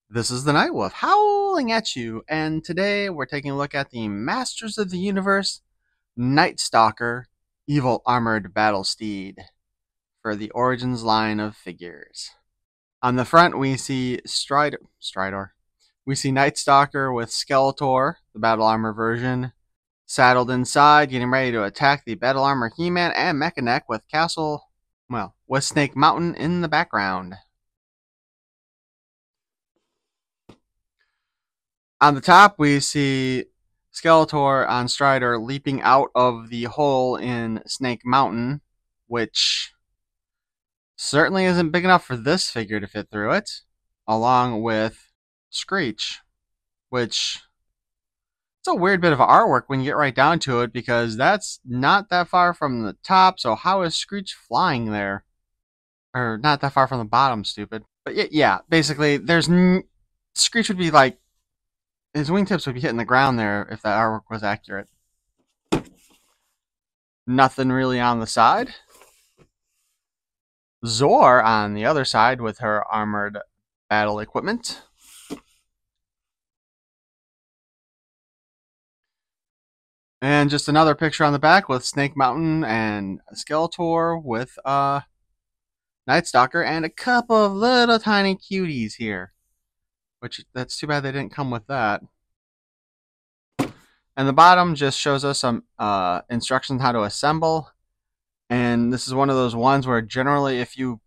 This is the Night Wolf howling at you, and today we're taking a look at the Masters of the Universe Night Stalker Evil Armored Battle Steed for the Origins line of figures. On the front, we see Stridor. We see Night Stalker with Skeletor, the battle armor version, saddled inside, getting ready to attack the battle armor He-Man and Magana with Snake Mountain in the background. On the top, we see Skeletor on Stridor leaping out of the hole in Snake Mountain, which certainly isn't big enough for this figure to fit through it, along with Screech, which it's a weird bit of artwork when you get right down to it, because that's not that far from the top, so how is Screech flying there? Or not that far from the bottom, stupid. But yeah, basically, Screech would be like, his wingtips would be hitting the ground there if that artwork was accurate. Nothing really on the side. Zor on the other side with her armored battle equipment. And just another picture on the back with Snake Mountain and Skeletor with Night Stalker and a couple of little tiny cuties here. Which, that's too bad they didn't come with that. And the bottom just shows us some instructions how to assemble. And this is one of those ones where generally if you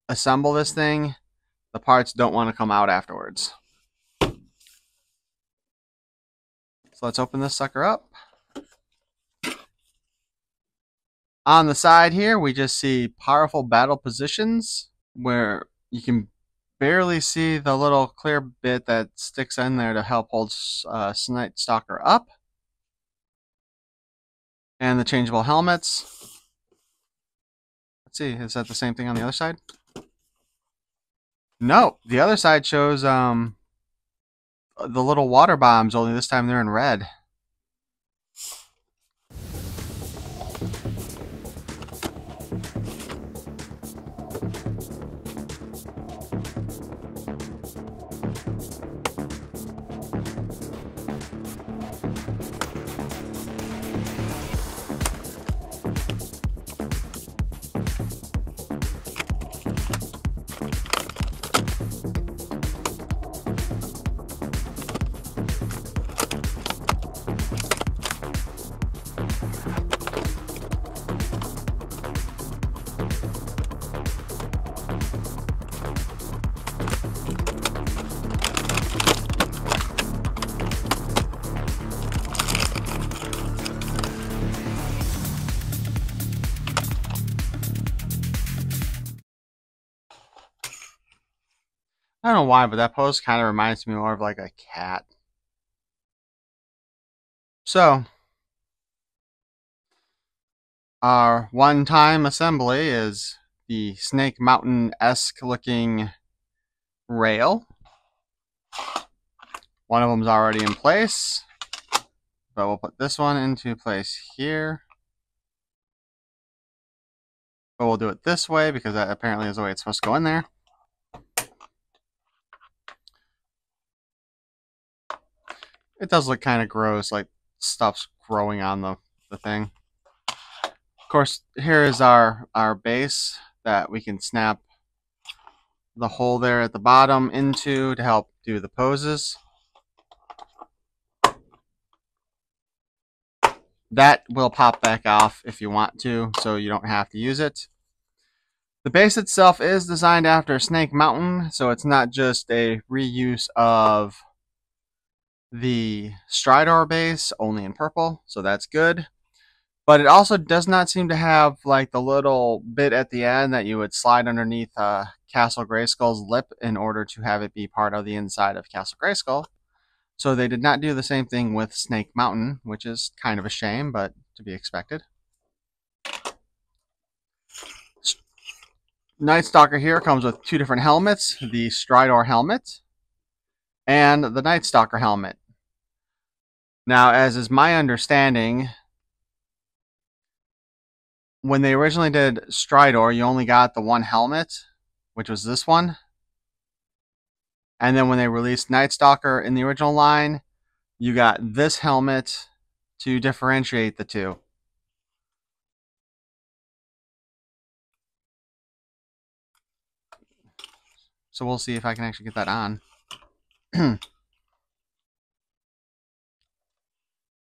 assemble this thing, the parts don't want to come out afterwards. So let's open this sucker up. On the side here, we just see powerful battle positions where you can barely see the little clear bit that sticks in there to help hold Night Stalker up. And the changeable helmets. Let's see, is that the same thing on the other side? No, the other side shows the little water bombs, only this time they're in red. I don't know why, but that pose kind of reminds me more of like a cat. So, our one-time assembly is the Snake Mountain-esque looking rail. One of them's already in place, but we'll put this one into place here. But we'll do it this way because that apparently is the way it's supposed to go in there. It does look kind of gross, like stuff's growing on the thing. Of course, here is our base that we can snap the hole there at the bottom into to help do the poses. That will pop back off if you want to, so you don't have to use it. The base itself is designed after Snake Mountain, so it's not just a reuse of the Stridor base, only in purple, so that's good. But it also does not seem to have like the little bit at the end that you would slide underneath Castle Grayskull's lip in order to have it be part of the inside of Castle Grayskull. So they did not do the same thing with Snake Mountain, which is kind of a shame, but to be expected. Night Stalker here comes with two different helmets, the Stridor helmet and the Night Stalker helmet. Now, as is my understanding, when they originally did Stridor, you only got the one helmet, which was this one. And then when they released Night Stalker in the original line, you got this helmet to differentiate the two. So we'll see if I can actually get that on.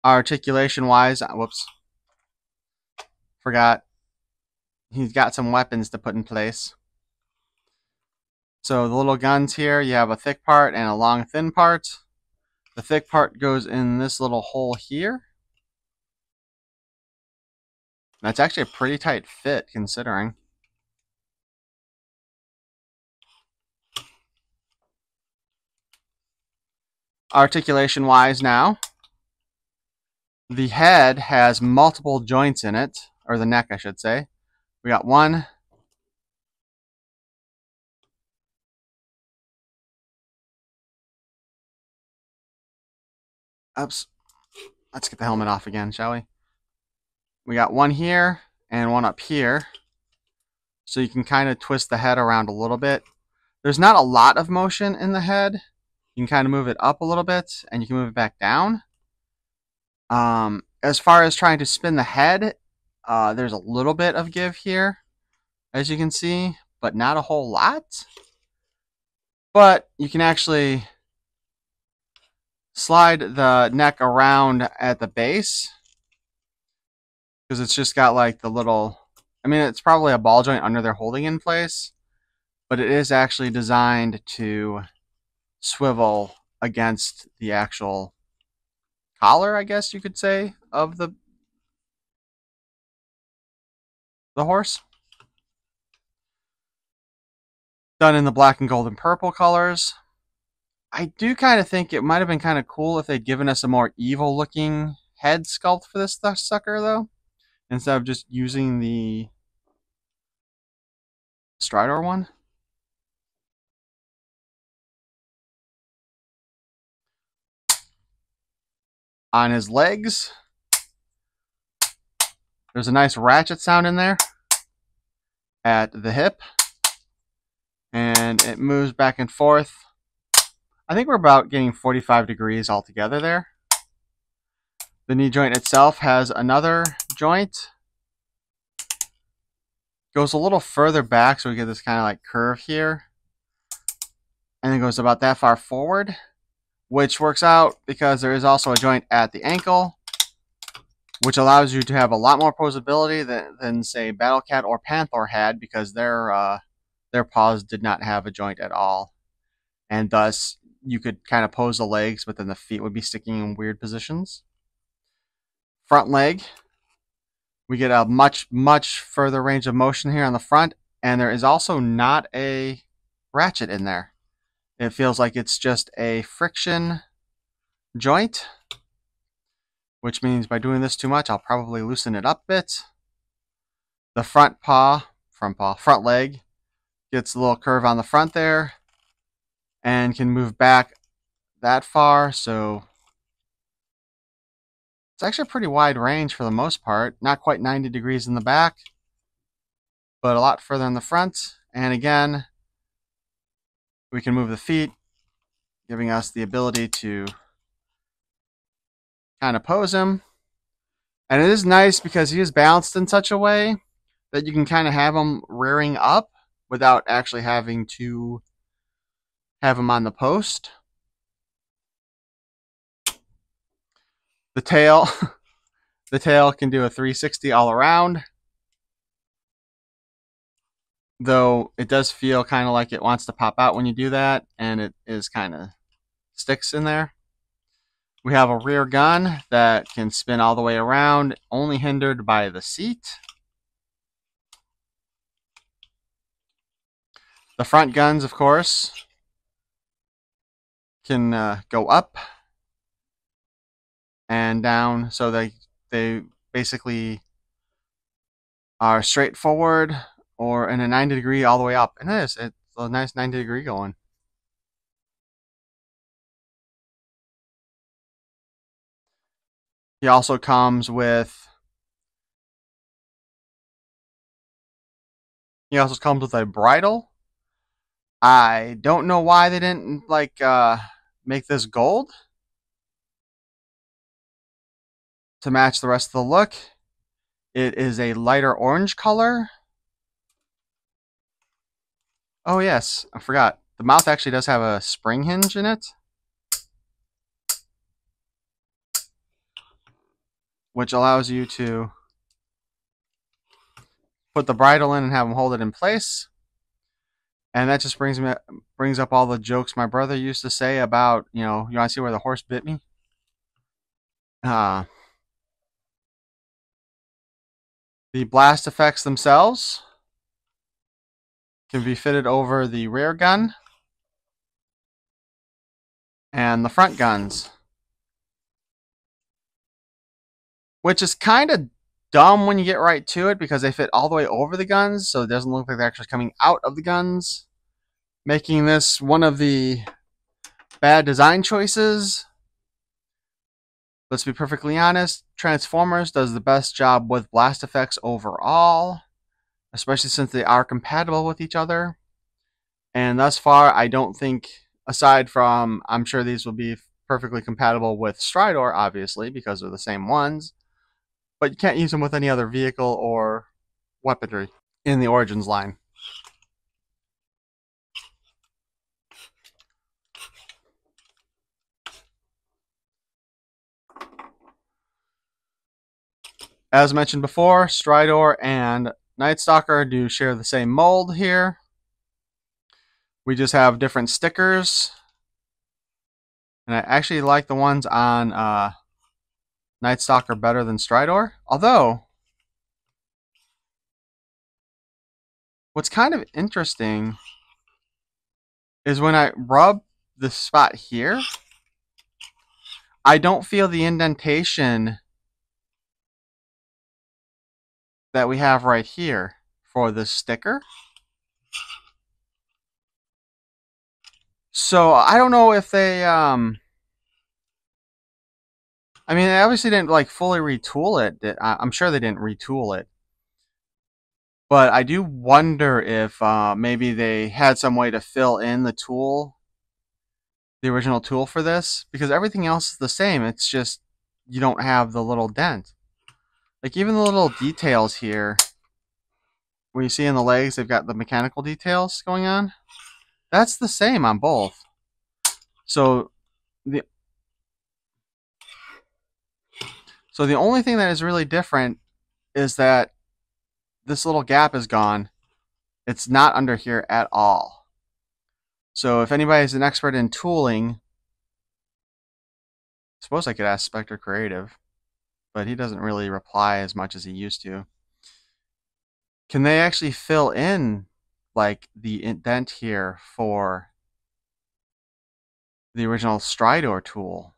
Articulation wise, whoops, forgot. He's got some weapons to put in place. So the little guns here, you have a thick part and a long thin part. The thick part goes in this little hole here. That's actually a pretty tight fit considering. Articulation wise now, the head has multiple joints in it, or the neck I should say. We got one, oops, let's get the helmet off again, shall we? We got one here and one up here. So you can kind of twist the head around a little bit. There's not a lot of motion in the head. You can kind of move it up a little bit and you can move it back down. As far as trying to spin the head, there's a little bit of give here, as you can see, but not a whole lot. But you can actually slide the neck around at the base because it's just got like the little, I mean, it's probably a ball joint under there holding in place, but it is actually designed to swivel against the actual collar, I guess you could say, of the horse. Done in the black and gold and purple colors. I do kind of think it might have been kind of cool if they'd given us a more evil looking head sculpt for this sucker though, instead of just using the Stridor one. On his legs, there's a nice ratchet sound in there at the hip, and it moves back and forth. I think we're about getting 45 degrees altogether there. The knee joint itself has another joint. Goes a little further back, so we get this kind of like curve here. And then goes about that far forward, which works out because there is also a joint at the ankle, which allows you to have a lot more posability than say Battle Cat or Panther had, because their paws did not have a joint at all. And thus, you could kind of pose the legs, but then the feet would be sticking in weird positions. Front leg, we get a much, much further range of motion here on the front, and there is also not a ratchet in there. It feels like it's just a friction joint, which means by doing this too much, I'll probably loosen it up a bit. The front leg gets a little curve on the front there and can move back that far, so it's actually a pretty wide range for the most part. Not quite 90 degrees in the back, but a lot further in the front. And again, we can move the feet, giving us the ability to kind of pose him. And it is nice because he is balanced in such a way that you can kind of have him rearing up without actually having to have him on the post. The tail, the tail can do a 360 all around, though it does feel kind of like it wants to pop out when you do that, and it is kind of sticks in there. We have a rear gun that can spin all the way around, only hindered by the seat. The front guns, of course, can go up and down, so they basically are straight forward or in a 90 degree all the way up. And it's a nice 90 degree going. He also comes with a bridle. I don't know why they didn't like make this gold to match the rest of the look. It is a lighter orange color. Oh yes, I forgot. The mouth actually does have a spring hinge in it, which allows you to put the bridle in and have him hold it in place. And that just brings up all the jokes my brother used to say about, you want to see where the horse bit me? The blast effects themselves can be fitted over the rear gun and the front guns, which is kind of dumb when you get right to it because they fit all the way over the guns, so it doesn't look like they're actually coming out of the guns, making this one of the bad design choices. Let's be perfectly honest, Transformers does the best job with blast effects overall, especially since they are compatible with each other. And thus far, I don't think, aside from, I'm sure these will be perfectly compatible with Stridor, obviously, because they're the same ones, but you can't use them with any other vehicle or weaponry in the Origins line. As mentioned before, Stridor and Night Stalker do share the same mold here. We just have different stickers. And I actually like the ones on Night Stalker better than Stridor. Although, what's kind of interesting is when I rub the spot here, I don't feel the indentation that we have right here for this sticker. So I don't know if they I mean, they obviously didn't like fully retool it. I'm sure they didn't retool it. But I do wonder if maybe they had some way to fill in the tool, the original tool for this, because everything else is the same. It's just you don't have the little dent. Like even the little details here, where you see in the legs, they've got the mechanical details going on. That's the same on both. So the only thing that is really different is that this little gap is gone. It's not under here at all. So if anybody's an expert in tooling, I suppose I could ask Spectre Creative, but he doesn't really reply as much as he used to. Can they actually fill in like the indent here for the original Stridor tool?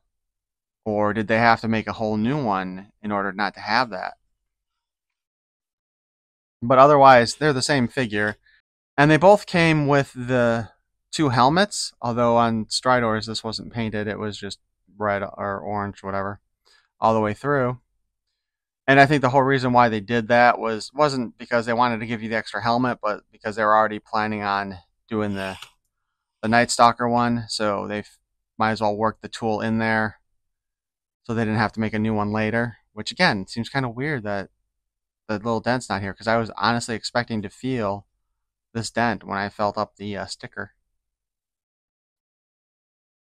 Or did they have to make a whole new one in order not to have that? But otherwise, they're the same figure. And they both came with the two helmets, although on Stridor's this wasn't painted, it was just red or orange, whatever, all the way through. And I think the whole reason why they did that wasn't because they wanted to give you the extra helmet, but because they were already planning on doing the Night Stalker one, so they might as well work the tool in there so they didn't have to make a new one later. Which again, seems kind of weird that the little dent's not here, because I was honestly expecting to feel this dent when I felt up the sticker.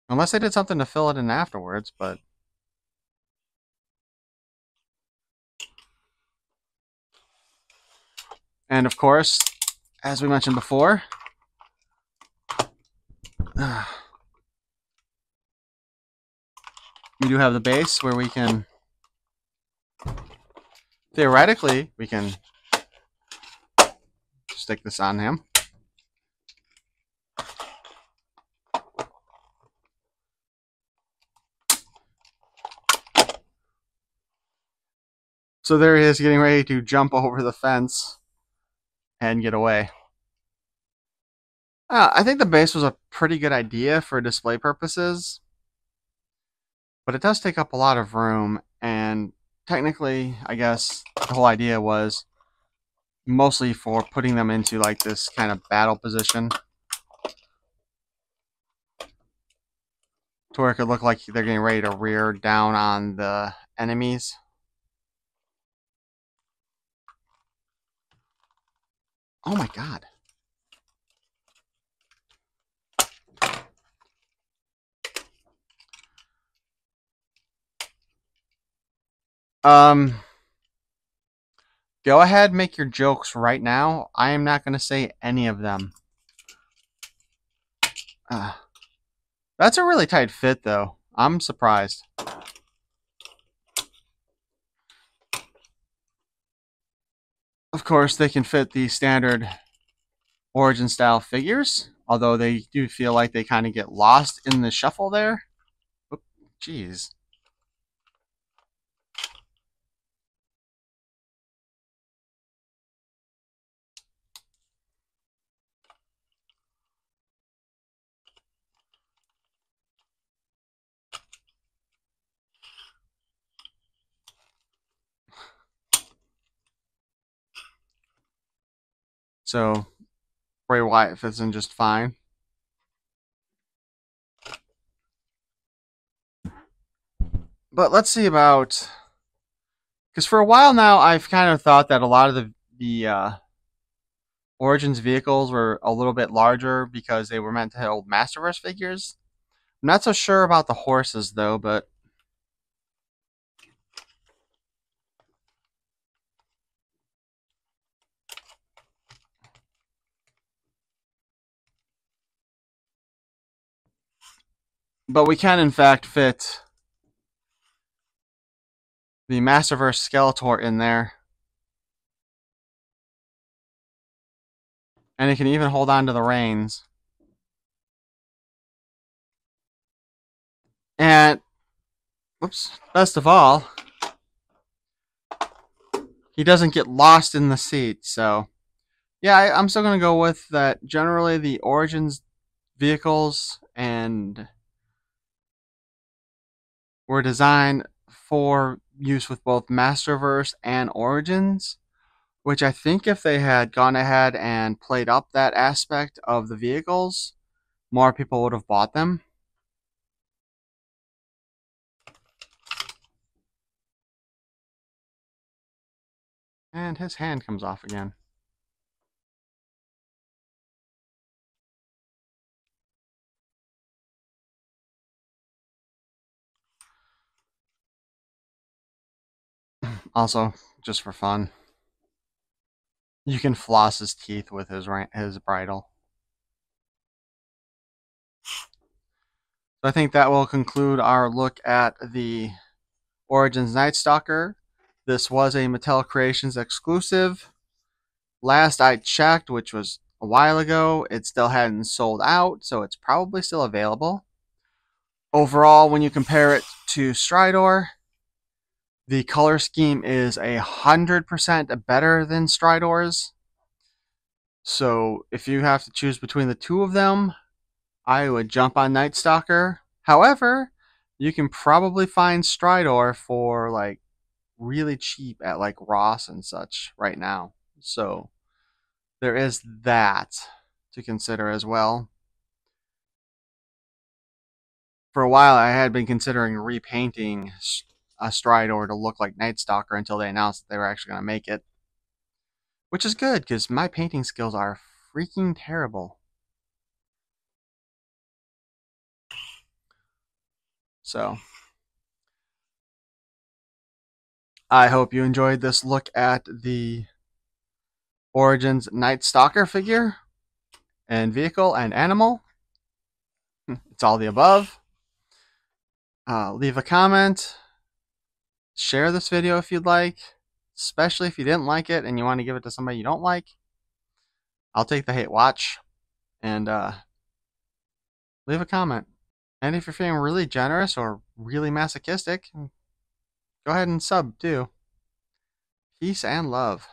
Unless they did something to fill it in afterwards, but... And of course, as we mentioned before, we do have the base where we can... Theoretically, we can stick this on him. So there he is, getting ready to jump over the fence and get away. I think the base was a pretty good idea for display purposes, but it does take up a lot of room, and technically, I guess the whole idea was mostly for putting them into like this kind of battle position. to where it could look like they're getting ready to rear down on the enemies. Oh my god. Go ahead, make your jokes right now. I am not going to say any of them. That's a really tight fit, though. I'm surprised. Of course, they can fit the standard Origin style figures, although they do feel like they kind of get lost in the shuffle there. Oop, jeez. So, Bray Wyatt fits in just fine. But let's see about... Because for a while now, I've kind of thought that a lot of the Origins vehicles were a little bit larger because they were meant to hold Masterverse figures. I'm not so sure about the horses, though, but... But we can, in fact, fit the Masterverse Skeletor in there. And it can even hold on to the reins. And, whoops, best of all, he doesn't get lost in the seat. So, yeah, I'm still going to go with that. Generally, the Origins vehicles and were designed for use with both Masterverse and Origins, which I think if they had gone ahead and played up that aspect of the vehicles, more people would have bought them. And his hand comes off again. Also, just for fun, you can floss his teeth with his bridle. So I think that will conclude our look at the Origins Night Stalker. This was a Mattel Creations exclusive. Last I checked, which was a while ago, it still hadn't sold out, so it's probably still available. Overall, when you compare it to Stridor, the color scheme is 100% better than Stridor's. So if you have to choose between the two of them, I would jump on Night Stalker. However, you can probably find Stridor for like really cheap at like Ross and such right now. So there is that to consider as well. For a while, I had been considering repainting a Stridor to look like Night Stalker until they announced that they were actually going to make it. Which is good, because my painting skills are freaking terrible. So, I hope you enjoyed this look at the Origins Night Stalker figure and vehicle and animal. It's all the above. Leave a comment. Share this video if you'd like, especially if you didn't like it and you want to give it to somebody you don't like. I'll take the hate watch. And leave a comment. And if you're feeling really generous or really masochistic, go ahead and sub too. Peace and love.